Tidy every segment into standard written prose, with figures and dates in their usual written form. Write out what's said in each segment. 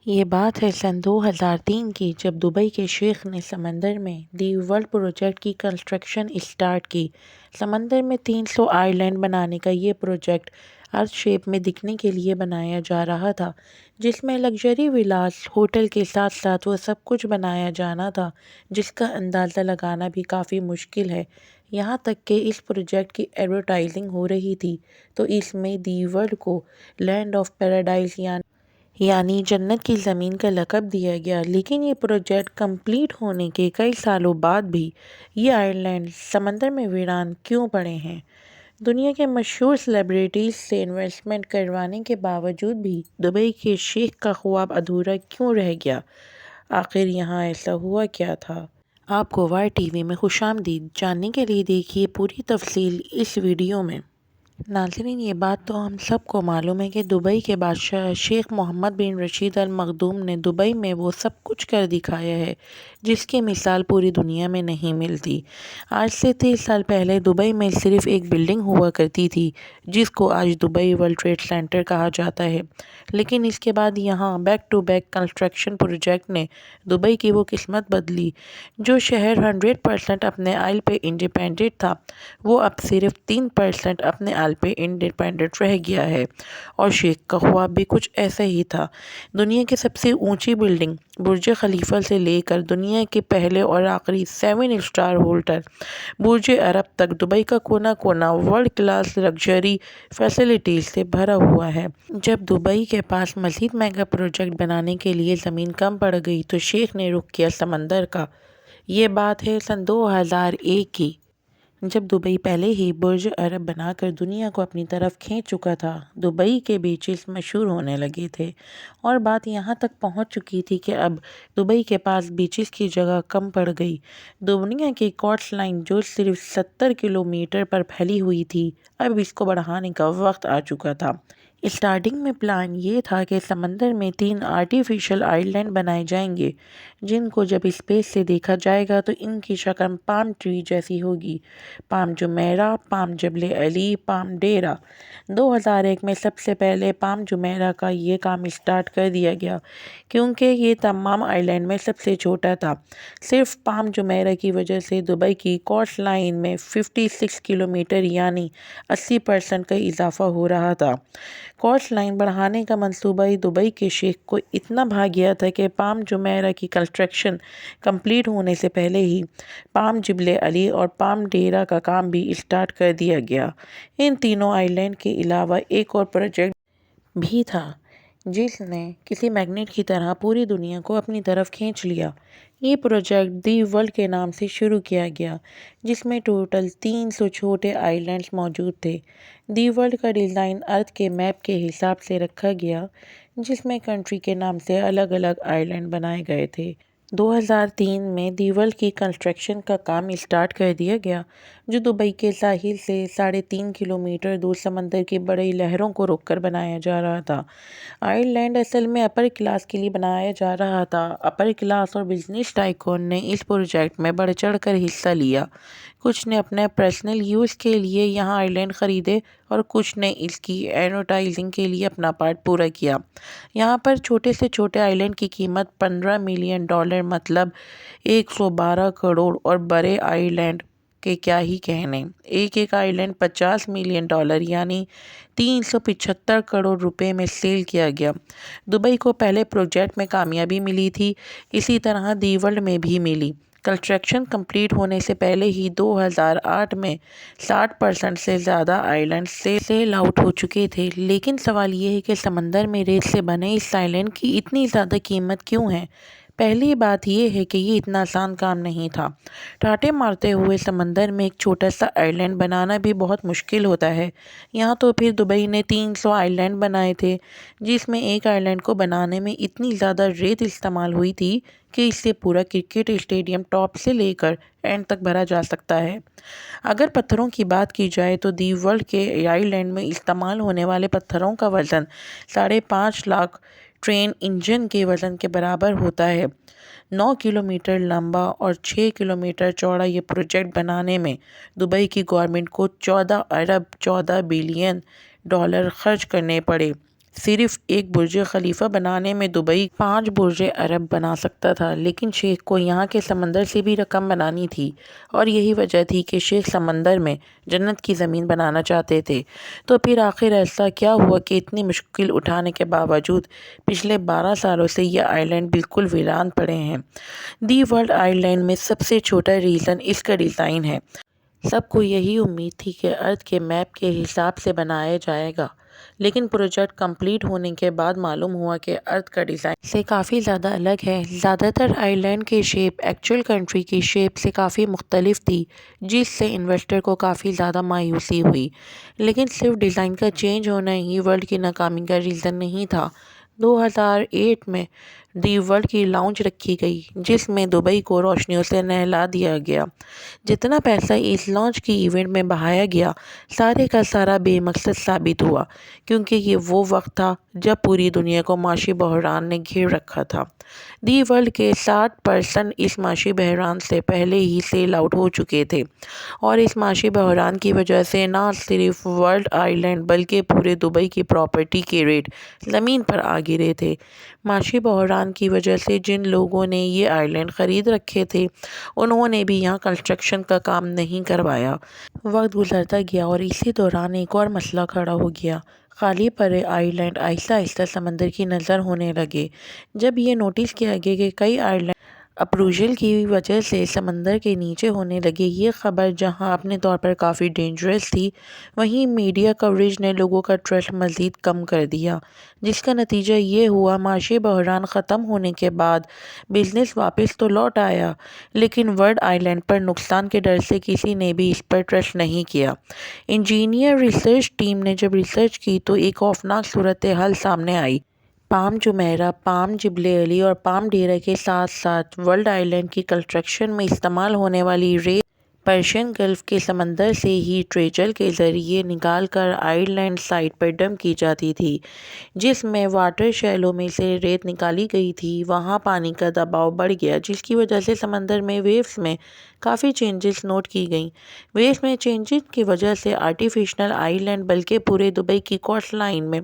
یہ بات ہے سن 2003 کی، جب دبئی کے شیخ نے سمندر میں دی ورلڈ پروجیکٹ کی کنسٹرکشن اسٹارٹ کی۔ سمندر میں 300 آئی لینڈ بنانے کا یہ پروجیکٹ ارتھ شیپ میں دکھنے کے لیے بنایا جا رہا تھا، جس میں لگژری ولاز ہوٹل کے ساتھ ساتھ وہ سب کچھ بنایا جانا تھا جس کا اندازہ لگانا بھی کافی مشکل ہے۔ یہاں تک کہ اس پروجیکٹ کی ایڈورٹائزنگ ہو رہی تھی تو اس میں دی ورلڈ کو لینڈ آف پیراڈائز یعنی جنت کی زمین کا لقب دیا گیا، لیکن یہ پروجیکٹ کمپلیٹ ہونے کے کئی سالوں بعد بھی یہ آئی لینڈ سمندر میں ویران کیوں پڑے ہیں؟ دنیا کے مشہور سیلیبریٹیز سے انویسٹمنٹ کروانے کے باوجود بھی دبئی کے شیخ کا خواب ادھورا کیوں رہ گیا؟ آخر یہاں ایسا ہوا کیا تھا؟ آپ کو وائے ٹی وی میں خوش آمدید۔ جاننے کے لیے دیکھیے پوری تفصیل اس ویڈیو میں۔ ناظرین، یہ بات تو ہم سب کو معلوم ہے کہ دبئی کے بادشاہ شیخ محمد بن رشید ال مخدوم نے دبئی میں وہ سب کچھ کر دکھایا ہے جس کی مثال پوری دنیا میں نہیں ملتی۔ آج سے 30 سال پہلے دبئی میں صرف ایک بلڈنگ ہوا کرتی تھی جس کو آج دبئی ورلڈ ٹریڈ سینٹر کہا جاتا ہے، لیکن اس کے بعد یہاں back to back construction project نے دبئی کی وہ قسمت بدلی۔ جو شہر 100% اپنے آئل پہ انڈیپینڈنٹ تھا، وہ اب صرف 3% اپنے آئل پہ انڈیپینڈنٹ رہ گیا ہے، اور شیخ کا خواب بھی کچھ ایسا ہی تھا۔ دنیا کی سب سے اونچی بلڈنگ برج خلیفہ سے لے کر دنیا کے پہلے اور آخری 7 اسٹار ہوٹل برج عرب تک، دبئی کا کونا کونا ورلڈ کلاس لگژری فیسلٹیز سے بھرا ہوا ہے۔ جب دبئی کے پاس مزید میگا پروجیکٹ بنانے کے لیے زمین کم پڑ گئی تو شیخ نے رخ کیا سمندر کا۔ یہ بات ہے سن 2001 کی، جب دبئی پہلے ہی برج عرب بنا کر دنیا کو اپنی طرف کھینچ چکا تھا۔ دبئی کے بیچز مشہور ہونے لگے تھے، اور بات یہاں تک پہنچ چکی تھی کہ اب دبئی کے پاس بیچز کی جگہ کم پڑ گئی۔ دنیا کی کوسٹ لائن جو صرف 70 کلومیٹر پر پھیلی ہوئی تھی، اب اس کو بڑھانے کا وقت آ چکا تھا۔ اسٹارٹنگ میں پلان یہ تھا کہ سمندر میں 3 آرٹیفیشل آئی لینڈ بنائے جائیں گے، جن کو جب اسپیس سے دیکھا جائے گا تو ان کی شکل پام ٹری جیسی ہوگی: پام جمیرہ، پام جبل علی، پام ڈیرہ۔ 2001 میں سب سے پہلے پام جمیرہ کا یہ کام اسٹارٹ کر دیا گیا، کیونکہ یہ تمام آئی لینڈ میں سب سے چھوٹا تھا۔ صرف پام جمیرہ کی وجہ سے دبئی کی کوسٹ لائن میں 56 کلومیٹر یعنی 80% کا اضافہ ہو رہا تھا۔ کوسٹ لائن بڑھانے کا منصوبہ دبئی کے شیخ کو اتنا بھا گیا تھا کہ پام جمیرہ کی کنسٹرکشن کمپلیٹ ہونے سے پہلے ہی پام جبل علی اور پام ڈیرہ کا کام بھی اسٹارٹ کر دیا گیا۔ ان تینوں آئی لینڈ کے علاوہ ایک اور پروجیکٹ بھی تھا جس نے کسی میگنیٹ کی طرح پوری دنیا کو اپنی طرف کھینچ لیا۔ یہ پروجیکٹ دی ورلڈ کے نام سے شروع کیا گیا، جس میں ٹوٹل 300 چھوٹے آئی لینڈز موجود تھے۔ دی ورلڈ کا ڈیزائن ارتھ کے میپ کے حساب سے رکھا گیا، جس میں کنٹری کے نام سے الگ الگ آئی لینڈ بنائے گئے تھے۔ 2003 میں دی ورلڈ کی کنسٹرکشن کا کام اسٹارٹ کر دیا گیا، جو دبئی کے ساحل سے 3.5 کلومیٹر دور سمندر کی بڑی لہروں کو روک کر بنایا جا رہا تھا۔ آئی لینڈ اصل میں اپر کلاس کے لیے بنایا جا رہا تھا۔ اپر کلاس اور بزنس ٹائکون نے اس پروجیکٹ میں بڑھ چڑھ کر حصہ لیا۔ کچھ نے اپنے پرسنل یوز کے لیے یہاں آئی لینڈ خریدے اور کچھ نے اس کی ایڈورٹائزنگ کے لیے اپنا پارٹ پورا کیا۔ یہاں پر چھوٹے سے چھوٹے آئی لینڈ کی قیمت $15 ملین، مطلب 112 کروڑ، اور بڑے آئی لینڈ کے کیا ہی کہنے۔ ایک آئی لینڈ $50 ملین یعنی 375 کروڑ روپے میں سیل کیا گیا۔ دبئی کو پہلے پروجیکٹ میں کامیابی ملی تھی، اسی طرح دی ورلڈ میں بھی ملی۔ کنسٹرکشن کمپلیٹ ہونے سے پہلے ہی 2008 میں 60% سے زیادہ آئی لینڈ سیل آؤٹ ہو چکے تھے، لیکن سوال یہ ہے کہ سمندر میں ریت سے بنے اس آئی لینڈ کی اتنی زیادہ قیمت کیوں ہے؟ پہلی بات یہ ہے کہ یہ اتنا آسان کام نہیں تھا۔ ٹاٹے مارتے ہوئے سمندر میں ایک چھوٹا سا آئی لینڈ بنانا بھی بہت مشکل ہوتا ہے۔ یہاں تو پھر دبئی نے 300 آئی لینڈ بنائے تھے، جس میں ایک آئی لینڈ کو بنانے میں اتنی زیادہ ریت استعمال ہوئی تھی کہ اس سے پورا کرکٹ اسٹیڈیم ٹاپ سے لے کر اینڈ تک بھرا جا سکتا ہے۔ اگر پتھروں کی بات کی جائے تو دی ورلڈ کے آئی لینڈ میں استعمال ہونے والے پتھروں کا وزن 5.5 لاکھ ٹرین انجن کے وزن کے برابر ہوتا ہے۔ 9 کلومیٹر لمبا اور 6 کلومیٹر چوڑا یہ پروجیکٹ بنانے میں دبئی کی گورنمنٹ کو $14 ارب خرچ کرنے پڑے۔ صرف ایک برج خلیفہ بنانے میں دبئی 5 برج عرب بنا سکتا تھا، لیکن شیخ کو یہاں کے سمندر سے بھی رقم بنانی تھی، اور یہی وجہ تھی کہ شیخ سمندر میں جنت کی زمین بنانا چاہتے تھے۔ تو پھر آخر ایسا کیا ہوا کہ اتنی مشکل اٹھانے کے باوجود پچھلے 12 سالوں سے یہ آئی لینڈ بالکل ویران پڑے ہیں؟ دی ورلڈ آئی لینڈ میں سب سے چھوٹا ریزن اس کا ڈیزائن ہے۔ سب کو یہی امید تھی کہ ارتھ کے میپ کے حساب سے بنایا جائے گا، لیکن پروجیکٹ کمپلیٹ ہونے کے بعد معلوم ہوا کہ ارتھ کا ڈیزائن سے کافی زیادہ الگ ہے۔ زیادہ تر آئی لینڈ کی شیپ ایکچوئل کنٹری کی شیپ سے کافی مختلف تھی، جس سے انویسٹر کو کافی زیادہ مایوسی ہوئی۔ لیکن صرف ڈیزائن کا چینج ہونا ہی ورلڈ کی ناکامی کا ریزن نہیں تھا۔ 2008 میں دی ورلڈ کی لانچ رکھی گئی، جس میں دبئی کو روشنیوں سے نہلا دیا گیا۔ جتنا پیسہ اس لانچ کی ایونٹ میں بہایا گیا، سارے کا سارا بے مقصد ثابت ہوا، کیونکہ یہ وہ وقت تھا جب پوری دنیا کو معاشی بحران نے گھیر رکھا تھا۔ دی ورلڈ کے 60% اس معاشی بحران سے پہلے ہی سیل آؤٹ ہو چکے تھے، اور اس معاشی بحران کی وجہ سے نہ صرف ورلڈ آئی لینڈ بلکہ پورے دبئی کی پراپرٹی کے ریٹ زمین پر آ گرے تھے۔ معاشی بحران کی وجہ سے جن لوگوں نے یہ آئی لینڈ خرید رکھے تھے، انہوں نے بھی یہاں کنسٹرکشن کا کام نہیں کروایا۔ وقت گزرتا گیا اور اسی دوران ایک اور مسئلہ کھڑا ہو گیا۔ خالی پڑے آئی لینڈ آہستہ آہستہ سمندر کی نظر ہونے لگے۔ جب یہ نوٹس کیا گیا کہ کئی آئی لینڈ اپروژل کی وجہ سے سمندر کے نیچے ہونے لگے، یہ خبر جہاں اپنے طور پر کافی ڈینجرس تھی، وہیں میڈیا کوریج نے لوگوں کا ٹرسٹ مزید کم کر دیا، جس کا نتیجہ یہ ہوا معاشی بحران ختم ہونے کے بعد بزنس واپس تو لوٹ آیا، لیکن ورلڈ آئی لینڈ پر نقصان کے ڈر سے کسی نے بھی اس پر ٹرسٹ نہیں کیا۔ انجینئر ریسرچ ٹیم نے جب ریسرچ کی تو ایک خوفناک صورتحال سامنے آئی۔ پام جمیرہ، پام جبل علی اور پام ڈیرہ کے ساتھ ساتھ ورلڈ آئی لینڈ کی کنسٹرکشن میں استعمال ہونے والی ریت پرشین گلف کے سمندر سے ہی ٹریجل کے ذریعے نکال کر آئی لینڈ سائٹ پر ڈمپ کی جاتی تھی۔ جس میں واٹر شیلو میں سے ریت نکالی گئی تھی، وہاں پانی کا دباؤ بڑھ گیا، جس کی وجہ سے سمندر میں ویوز میں کافی چینجز نوٹ کی گئیں۔ ویوز میں چینجز کی وجہ سے آرٹیفیشل آئی لینڈ بلکہ پورے دبئی کی کوسٹ لائن میں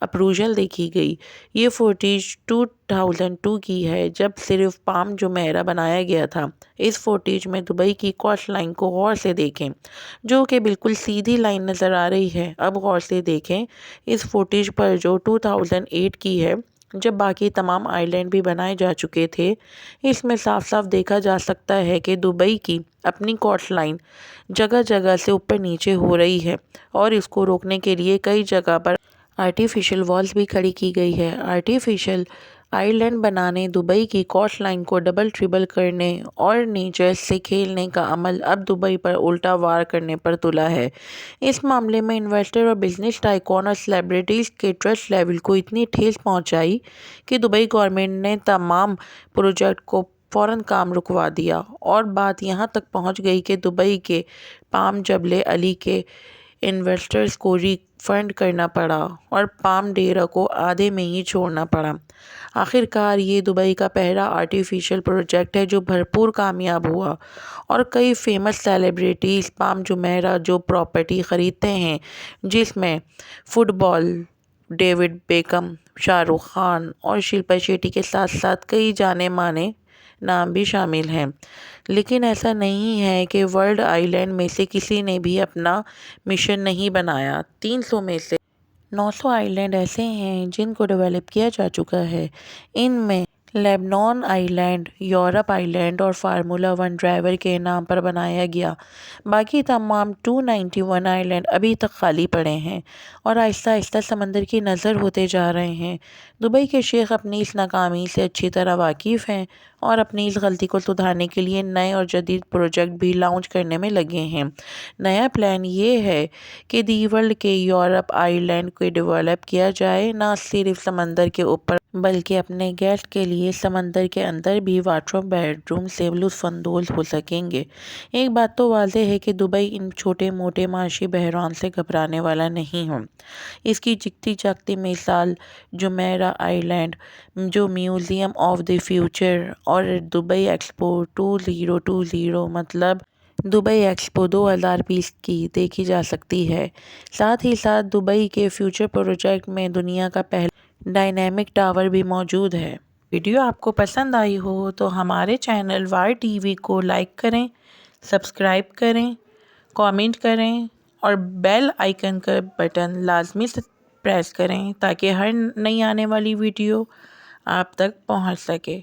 اپروژل دیکھی گئی۔ یہ فوٹیج 2002 کی ہے، جب صرف پام جمیرہ بنایا گیا تھا۔ اس فوٹیج میں دبئی کی کوسٹ لائن کو غور سے دیکھیں، جو کہ بالکل سیدھی لائن نظر آ رہی ہے۔ اب غور سے دیکھیں اس فوٹیج پر جو 2008 کی ہے، جب باقی تمام آئی لینڈ بھی بنائے جا چکے تھے۔ اس میں صاف صاف دیکھا جا سکتا ہے کہ دبئی کی اپنی کوسٹ لائن جگہ جگہ سے اوپر نیچے ہو رہی ہے، اور اس کو روکنے کے لیے کئی جگہ پر آرٹیفیشل والز بھی کھڑی کی گئی ہے۔ آرٹیفیشل آئی لینڈ بنانے، دبئی کی کوسٹ لائن کو ڈبل ٹربل کرنے اور نیچر سے کھیلنے کا عمل اب دبئی پر الٹا وار کرنے پر تلا ہے۔ اس معاملے میں انویسٹر اور بزنس ٹائکون اور سیلیبریٹیز کے ٹرسٹ لیول کو اتنی ٹھیس پہنچائی کہ دبئی گورنمنٹ نے تمام پروجیکٹ کو فوراً کام رکوا دیا، اور بات یہاں تک پہنچ گئی کہ دبئی کے پام جبل علی کے انویسٹرز کو ری فنڈ کرنا پڑا اور پام ڈیرہ کو آدھے میں ہی چھوڑنا پڑا۔ آخرکار یہ دبئی کا پہلا آرٹیفیشل پروجیکٹ ہے جو بھرپور کامیاب ہوا، اور کئی فیمس سیلیبریٹیز پام جمیرہ جو پراپرٹی خریدتے ہیں، جس میں فٹ بال ڈیوڈ بیکم، شاہ رخ خان اور شلپا شیٹی کے ساتھ ساتھ کئی جانے مانے نام بھی شامل ہیں۔ لیکن ایسا نہیں ہے کہ ورلڈ آئی لینڈ میں سے کسی نے بھی اپنا مشن نہیں بنایا۔ 300 میں سے 900 آئی لینڈ ایسے ہیں جن کو ڈیولپ کیا جا چکا ہے۔ ان میں لیبنان آئی لینڈ، یورپ آئی لینڈ اور فارمولا 1 ڈرائیور کے نام پر بنایا گیا۔ باقی تمام 291 آئی لینڈ ابھی تک خالی پڑے ہیں اور آہستہ آہستہ سمندر کی نظر ہوتے جا رہے ہیں۔ دبئی کے شیخ اپنی اس ناکامی سے اچھی طرح واقف ہیں اور اپنی اس غلطی کو سدھارنے کے لیے نئے اور جدید پروجیکٹ بھی لانچ کرنے میں لگے ہیں۔ نیا پلان یہ ہے کہ دی ورلڈ کے یورپ آئی لینڈ کو ڈیولپ کیا جائے، نہ صرف سمندر کے اوپر بلکہ اپنے گیسٹ کے لیے سمندر کے اندر بھی واٹر روم، بیڈ روم سے لطف اندوز ہو سکیں گے۔ ایک بات تو واضح ہے کہ دبئی ان چھوٹے موٹے معاشی بحران سے گھبرانے والا نہیں ہے۔ اس کی جگتی جاگتی مثال جمیرہ آئی لینڈ، جو میوزیم آف دی فیوچر اور دبئی ایکسپو 2020 مطلب دبئی ایکسپو 2020 کی دیکھی جا سکتی ہے۔ ساتھ ہی ساتھ دبئی کے فیوچر پروجیکٹ میں دنیا کا پہلا ڈائنامک ٹاور بھی موجود ہے۔ ویڈیو آپ کو پسند آئی ہو تو ہمارے چینل وار ٹی وی کو لائک کریں، سبسکرائب کریں، کامنٹ کریں اور بیل آئیکن کا بٹن لازمی سے پریس کریں تاکہ ہر نئی آنے والی ویڈیو آپ تک پہنچ سکے۔